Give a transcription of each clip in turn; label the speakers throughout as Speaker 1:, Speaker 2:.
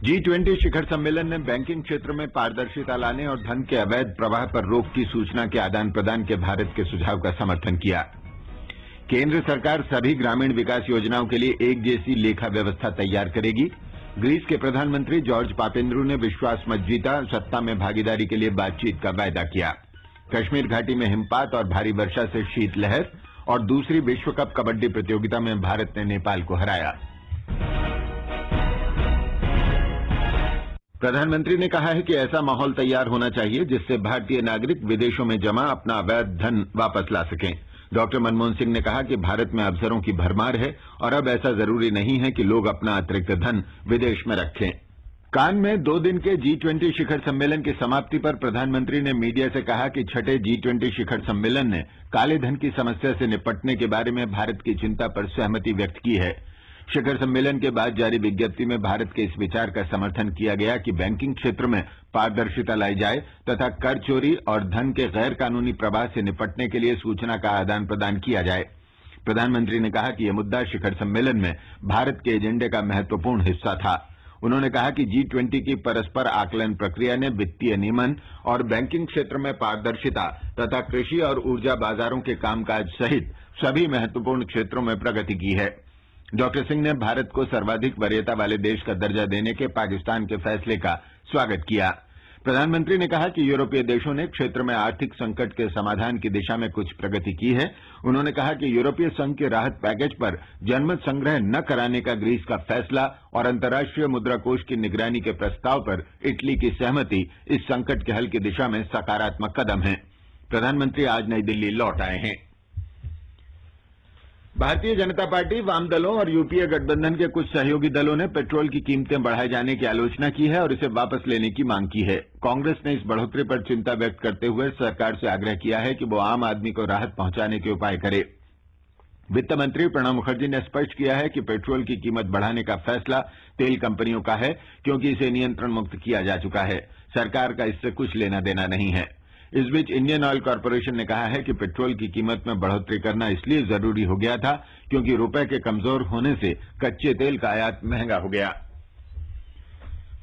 Speaker 1: G20 शिखर सम्मेलन ने banking क्षेत्र में पारदर्शिता लाने और धन के अवैध प्रवाह पर रोक की सूचना के आदान प्रदान के भारत के सुझाव का समर्थन किया। केंद्र सरकार सभी ग्रामीण विकास योजनाओं के लिए एक जैसी लेखा व्यवस्था तैयार करेगी। ग्रीस के प्रधानमंत्री जॉर्ज पापेंद्रू ने विश्वास मत जीता, सत्ता में भागीदारी के लिए बातचीत का वायदा किया। कश्मीर घाटी में हिमपात और भारी वर्षा से शीतलहर और दूसरी विश्व कप कबड्डी प्रतियोगिता में भारत ने नेपाल को हराया। प्रधानमंत्री ने कहा है कि ऐसा माहौल तैयार होना चाहिए जिससे भारतीय नागरिक विदेशों में जमा अपना अवैध धन वापस ला सकें। डॉक्टर मनमोहन सिंह ने कहा कि भारत में अवसरों की भरमार है और अब ऐसा जरूरी नहीं है कि लोग अपना अतिरिक्त धन विदेश में रखें। कान में 2 दिन के G20 शिखर सम्मेलन की समाप्ति पर प्रधानमंत्री ने मीडिया से कहा कि छठे G20 शिखर सम्मेलन ने काले धन की समस्या से निपटने के बारे में भारत की चिंता पर सहमति व्यक्त की है। शिखर सम्मेलन के बाद जारी विज्ञप्ति में भारत के इस विचार का समर्थन किया गया कि बैंकिंग क्षेत्र में पारदर्शिता लाई जाए तथा कर चोरी और धन के गैर कानूनी प्रवाह से निपटने के लिए सूचना का आदान प्रदान किया जाए। प्रधानमंत्री ने कहा कि यह मुद्दा शिखर सम्मेलन में भारत के एजेंडे का महत्वपूर्ण हिस्सा था। उन्होंने कहा कि G20 की परस्पर आकलन प्रक्रिया ने वित्तीय नियमन और बैंकिंग क्षेत्र में पारदर्शिता तथा कृषि और ऊर्जा बाजारों के कामकाज सहित सभी महत्वपूर्ण क्षेत्रों में प्रगति की है। डॉक्टर सिंह ने भारत को सर्वाधिक वरीयता वाले देश का दर्जा देने के पाकिस्तान के फैसले का स्वागत किया। प्रधानमंत्री ने कहा कि यूरोपीय देशों ने क्षेत्र में आर्थिक संकट के समाधान की दिशा में कुछ प्रगति की है। उन्होंने कहा कि यूरोपीय संघ के राहत पैकेज पर जनमत संग्रह न कराने का ग्रीस का फैसला और अंतर्राष्ट्रीय मुद्रा कोष की निगरानी के प्रस्ताव पर इटली की सहमति इस संकट के हल की दिशा में सकारात्मक कदम है। प्रधानमंत्री आज नई दिल्ली लौट आए हैं। भारतीय जनता पार्टी, वाम दलों और यूपीए गठबंधन के कुछ सहयोगी दलों ने पेट्रोल की कीमतें बढ़ाए जाने की आलोचना की है और इसे वापस लेने की मांग की है। कांग्रेस ने इस बढ़ोतरी पर चिंता व्यक्त करते हुए सरकार से आग्रह किया है कि वो आम आदमी को राहत पहुंचाने के उपाय करे। वित्त मंत्री प्रणब मुखर्जी ने स्पष्ट किया है कि पेट्रोल की कीमत बढ़ाने का फैसला तेल कंपनियों का है, क्योंकि इसे नियंत्रण मुक्त किया जा चुका है। सरकार का इससे कुछ लेना देना नहीं है। इस बीच इंडियन ऑयल कॉरपोरेशन ने कहा है कि पेट्रोल की कीमत में बढ़ोतरी करना इसलिए जरूरी हो गया था क्योंकि रुपए के कमजोर होने से कच्चे तेल का आयात महंगा हो गया।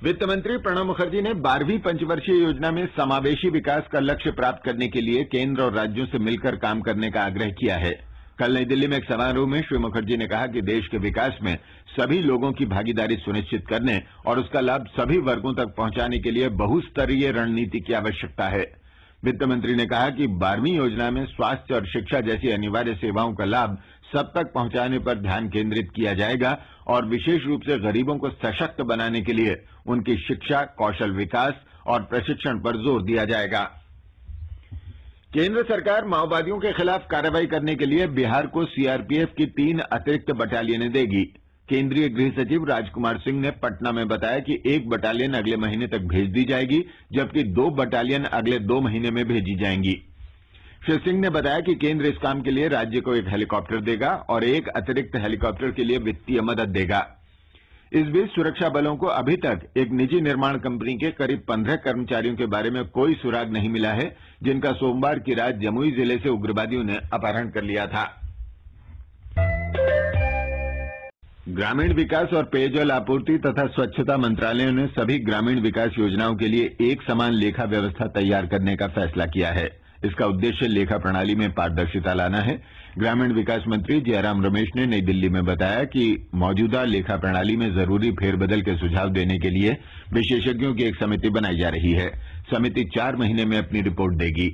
Speaker 1: वित्त मंत्री प्रणब मुखर्जी ने 12वीं पंचवर्षीय योजना में समावेशी विकास का लक्ष्य प्राप्त करने के लिए केंद्र और राज्यों से मिलकर काम करने का आग्रह किया है। कल नई दिल्ली में एक समारोह में श्री मुखर्जी ने कहा कि देश के विकास में सभी लोगों की भागीदारी सुनिश्चित करने और उसका लाभ सभी वर्गों तक पहुंचाने के लिए बहुस्तरीय रणनीति की आवश्यकता है। वित्त मंत्री ने कहा कि 12वीं योजना में स्वास्थ्य और शिक्षा जैसी अनिवार्य सेवाओं का लाभ सब तक पहुंचाने पर ध्यान केंद्रित किया जाएगा और विशेष रूप से गरीबों को सशक्त बनाने के लिए उनकी शिक्षा, कौशल विकास और प्रशिक्षण पर जोर दिया जाएगा। केंद्र सरकार माओवादियों के खिलाफ कार्रवाई करने के लिए बिहार को सीआरपीएफ की 3 अतिरिक्त बटालियनें देगी। केंद्रीय गृह सचिव राजकुमार सिंह ने पटना में बताया कि 1 बटालियन अगले महीने तक भेज दी जाएगी, जबकि 2 बटालियन अगले 2 महीने में भेजी जाएंगी। श्री सिंह ने बताया कि केंद्र इस काम के लिए राज्य को 1 हेलीकॉप्टर देगा और 1 अतिरिक्त हेलीकॉप्टर के लिए वित्तीय मदद देगा। इस बीच सुरक्षा बलों को अभी तक एक निजी निर्माण कंपनी के करीब 15 कर्मचारियों के बारे में कोई सुराग नहीं मिला है, जिनका सोमवार की रात जमुई जिले से उग्रवादियों ने अपहरण कर लिया था। ग्रामीण विकास और पेयजल आपूर्ति तथा स्वच्छता मंत्रालयों ने सभी ग्रामीण विकास योजनाओं के लिए एक समान लेखा व्यवस्था तैयार करने का फैसला किया है। इसका उद्देश्य लेखा प्रणाली में पारदर्शिता लाना है। ग्रामीण विकास मंत्री जयराम रमेश ने नई दिल्ली में बताया कि मौजूदा लेखा प्रणाली में जरूरी फेरबदल के सुझाव देने के लिए विशेषज्ञों की एक समिति बनाई जा रही है। समिति 4 महीने में अपनी रिपोर्ट देगी।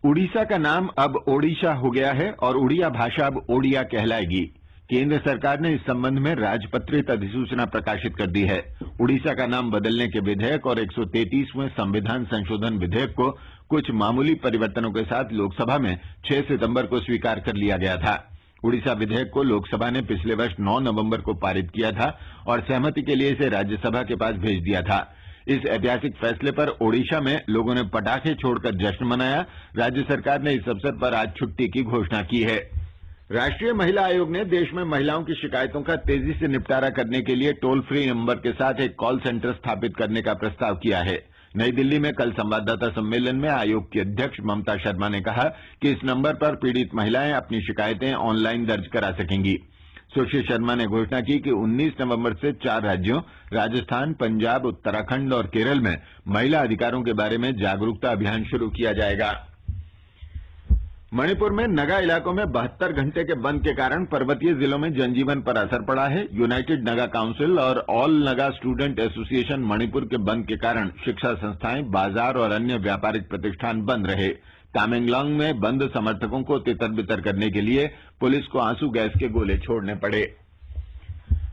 Speaker 1: उड़ीसा का नाम अब ओडिशा हो गया है और उड़िया भाषा अब ओडिया कहलाएगी। केंद्र सरकार ने इस संबंध में राजपत्रित अधिसूचना प्रकाशित कर दी है। उड़ीसा का नाम बदलने के विधेयक और 133वें संविधान संशोधन विधेयक को कुछ मामूली परिवर्तनों के साथ लोकसभा में 6 सितंबर को स्वीकार कर लिया गया था। उड़ीसा विधेयक को लोकसभा ने पिछले वर्ष 9 नवंबर को पारित किया था और सहमति के लिए इसे राज्यसभा के पास भेज दिया था। इस ऐतिहासिक फैसले पर ओडिशा में लोगों ने पटाखे छोड़कर जश्न मनाया। राज्य सरकार ने इस अवसर पर आज छुट्टी की घोषणा की है। राष्ट्रीय महिला आयोग ने देश में महिलाओं की शिकायतों का तेजी से निपटारा करने के लिए टोल फ्री नंबर के साथ एक कॉल सेंटर स्थापित करने का प्रस्ताव किया है। नई दिल्ली में कल संवाददाता सम्मेलन में आयोग की अध्यक्ष ममता शर्मा ने कहा कि इस नंबर पर पीड़ित महिलाएं अपनी शिकायतें ऑनलाइन दर्ज करा सकेंगी। सुश्री शर्मा ने घोषणा की कि 19 नवंबर से 4 राज्यों राजस्थान, पंजाब, उत्तराखंड और केरल में महिला अधिकारों के बारे में जागरूकता अभियान शुरू किया जाएगा। मणिपुर में नगा इलाकों में 72 घंटे के बंद के कारण पर्वतीय जिलों में जनजीवन पर असर पड़ा है। यूनाइटेड नगा काउंसिल और all Naga student association Manipur के बंद के कारण शिक्षा संस्थाएं, बाजार और अन्य व्यापारिक प्रतिष्ठान बंद रहे। तामेंगलोंग में बंद समर्थकों को तितर-बितर करने के लिए पुलिस को आंसू गैस के गोले छोड़ने पड़े।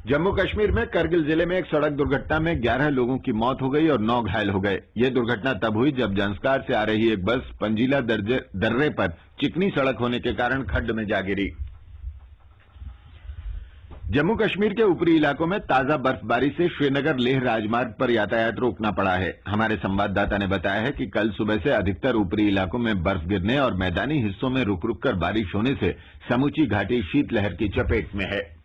Speaker 1: जम्मू कश्मीर में करगिल जिले में एक सड़क दुर्घटना में 11 लोगों की मौत हो गई और 9 घायल हो गए। यह दुर्घटना तब हुई जब जंस्कार से आ रही एक बस पंजीला दर्रे पर चिकनी सड़क होने के कारण खड्ड में जा गिरी। जम्मू कश्मीर के ऊपरी इलाकों में ताजा बर्फबारी से श्रीनगर लेह राजमार्ग पर यातायात रोकना पड़ा है। हमारे संवाददाता ने बताया है कि कल सुबह से अधिकतर ऊपरी इलाकों में बर्फ गिरने और मैदानी हिस्सों में रुक रुक कर बारिश होने से समूची घाटी शीतलहर की चपेट में है।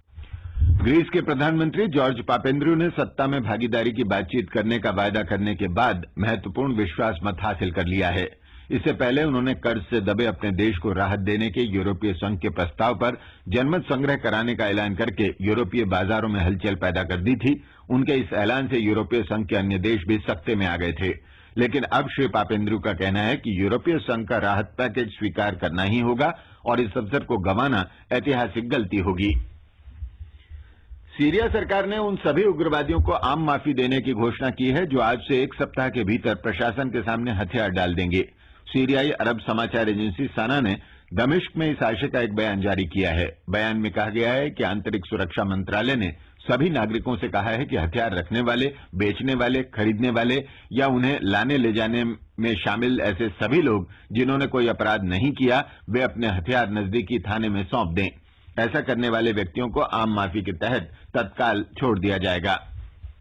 Speaker 1: ग्रीस के प्रधानमंत्री जॉर्ज पापेंद्रू ने सत्ता में भागीदारी की बातचीत करने का वायदा करने के बाद महत्वपूर्ण विश्वास मत हासिल कर लिया है। इससे पहले उन्होंने कर्ज से दबे अपने देश को राहत देने के यूरोपीय संघ के प्रस्ताव पर जनमत संग्रह कराने का ऐलान करके यूरोपीय बाजारों में हलचल पैदा कर दी थी। उनके इस ऐलान से यूरोपीय संघ के अन्य देश भी सख्ते में आ गए थे, लेकिन अब श्री पापेंद्रू का कहना है कि यूरोपीय संघ का राहत पैकेज स्वीकार करना ही होगा और इस अवसर को गंवाना ऐतिहासिक गलती होगी। सीरिया सरकार ने उन सभी उग्रवादियों को आम माफी देने की घोषणा की है जो आज से एक सप्ताह के भीतर प्रशासन के सामने हथियार डाल देंगे। सीरियाई अरब समाचार एजेंसी साना ने दमिश्क में इस आशय का एक बयान जारी किया है। बयान में कहा गया है कि आंतरिक सुरक्षा मंत्रालय ने सभी नागरिकों से कहा है कि हथियार रखने वाले, बेचने वाले, खरीदने वाले या उन्हें लाने ले जाने में शामिल ऐसे सभी लोग जिन्होंने कोई अपराध नहीं किया, वे अपने हथियार नजदीकी थाने में सौंप दें। ऐसा करने वाले व्यक्तियों को आम माफी के तहत तत्काल छोड़ दिया जाएगा।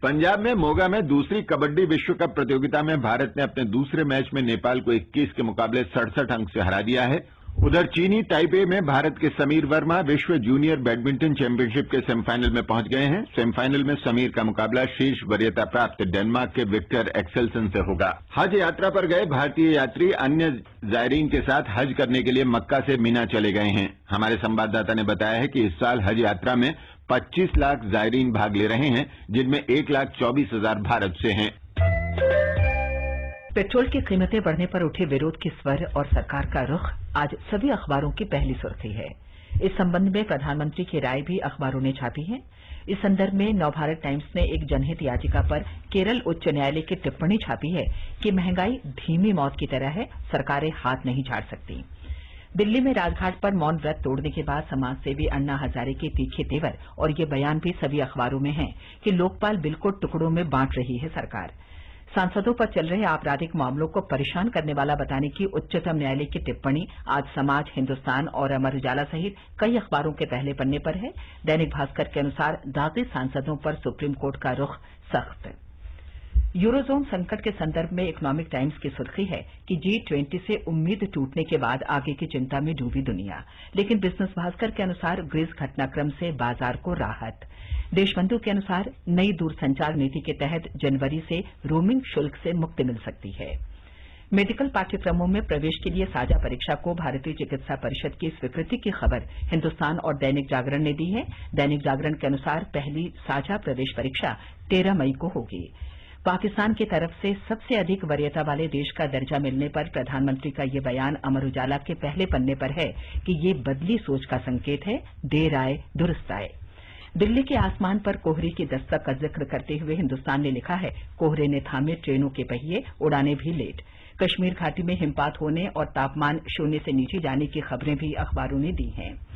Speaker 1: पंजाब में मोगा में दूसरी कबड्डी विश्व कप प्रतियोगिता में भारत ने अपने दूसरे मैच में नेपाल को 21 के मुकाबले 67 अंक से हरा दिया है। उधर चीनी ताइपे में भारत के समीर वर्मा विश्व जूनियर बैडमिंटन चैंपियनशिप के सेमीफाइनल में पहुंच गए हैं। सेमीफाइनल में समीर का मुकाबला शीर्ष वरीयता प्राप्त डेनमार्क के विक्टर एक्सेल्सन से होगा। हज यात्रा पर गए भारतीय यात्री अन्य जायरीन के साथ हज करने के लिए मक्का से मीना चले गए हैं। हमारे संवाददाता ने बताया है कि इस साल हज यात्रा में 25 लाख जायरीन भाग ले रहे हैं, जिनमें 1,24,000 भारत से हैं।
Speaker 2: पेट्रोल की कीमतें बढ़ने पर उठे विरोध के स्वर और सरकार का रुख आज सभी अखबारों की पहली सुर्खी है। इस संबंध में प्रधानमंत्री की राय भी अखबारों ने छापी है। इस संदर्भ में नवभारत टाइम्स ने एक जनहित याचिका पर केरल उच्च न्यायालय की टिप्पणी छापी है कि महंगाई धीमी मौत की तरह है, सरकारें हाथ नहीं झाड़ सकती। दिल्ली में राजघाट पर मौन व्रत तोड़ने के बाद समाजसेवी अन्ना हजारे के तीखे तेवर और ये बयान भी सभी अखबारों में है कि लोकपाल बिल को टुकड़ों में बांट रही है सरकार। सांसदों पर चल रहे आपराधिक मामलों को परेशान करने वाला बताने की उच्चतम न्यायालय की टिप्पणी आज समाज, हिन्दुस्तान और अमर उजाला सहित कई अखबारों के पहले पन्ने पर है। दैनिक भास्कर के अनुसार दागी सांसदों पर सुप्रीम कोर्ट का रुख सख्त। यूरोजोन संकट के संदर्भ में इकोनॉमिक टाइम्स की सुर्खी है कि G20 से उम्मीद टूटने के बाद आगे की चिंता में डूबी दुनिया, लेकिन बिजनेस भास्कर के अनुसार ग्रीस घटनाक्रम से बाजार को राहत। देशबंधु के अनुसार नई दूरसंचार नीति के तहत जनवरी से रोमिंग शुल्क से मुक्ति मिल सकती है। मेडिकल पाठ्यक्रमों में प्रवेश के लिए साझा परीक्षा को भारतीय चिकित्सा परिषद की स्वीकृति की खबर हिन्दुस्तान और दैनिक जागरण ने दी है। दैनिक जागरण के अनुसार पहली साझा प्रवेश परीक्षा 13 मई को होगी। पाकिस्तान की तरफ से सबसे अधिक वरीयता वाले देश का दर्जा मिलने पर प्रधानमंत्री का ये बयान अमर उजाला के पहले पन्ने पर है कि ये बदली सोच का संकेत है, देर आए दुरुस्त आए। दिल्ली के आसमान पर कोहरे की दस्तक का जिक्र करते हुए हिन्दुस्तान ने लिखा है, कोहरे ने थामे ट्रेनों के पहिए, उड़ानें भी लेट। कश्मीर घाटी में हिमपात होने और तापमान 0 से नीचे जाने की खबरें भी अखबारों ने दी हैं।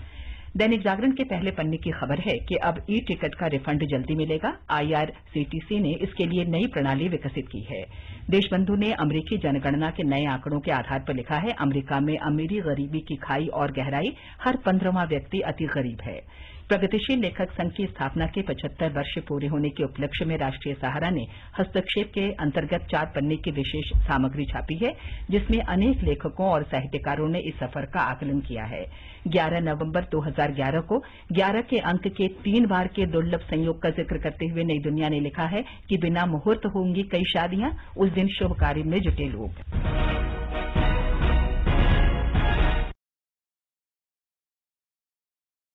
Speaker 2: दैनिक जागरण के पहले पन्ने की खबर है कि अब ई टिकट का रिफंड जल्दी मिलेगा। IRCTC ने इसके लिए नई प्रणाली विकसित की है। देशबंधु ने अमरीकी जनगणना के नए आंकड़ों के आधार पर लिखा है, अमरीका में अमीरी गरीबी की खाई और गहराई, हर 15वां व्यक्ति अति गरीब है। प्रगतिशील लेखक संघ की स्थापना के 75 वर्ष पूरे होने के उपलक्ष्य में राष्ट्रीय सहारा ने हस्तक्षेप के अंतर्गत 4 पन्ने की विशेष सामग्री छापी है, जिसमें अनेक लेखकों और साहित्यकारों ने इस सफर का आकलन किया है। 11 नवंबर 2011 को 11 के अंक के 3 बार के दुर्लभ संयोग का जिक्र करते हुए नई दुनिया ने लिखा है कि बिना मुहूर्त होंगी कई शादियां, उस दिन शुभ कार्य में जुटे लोग।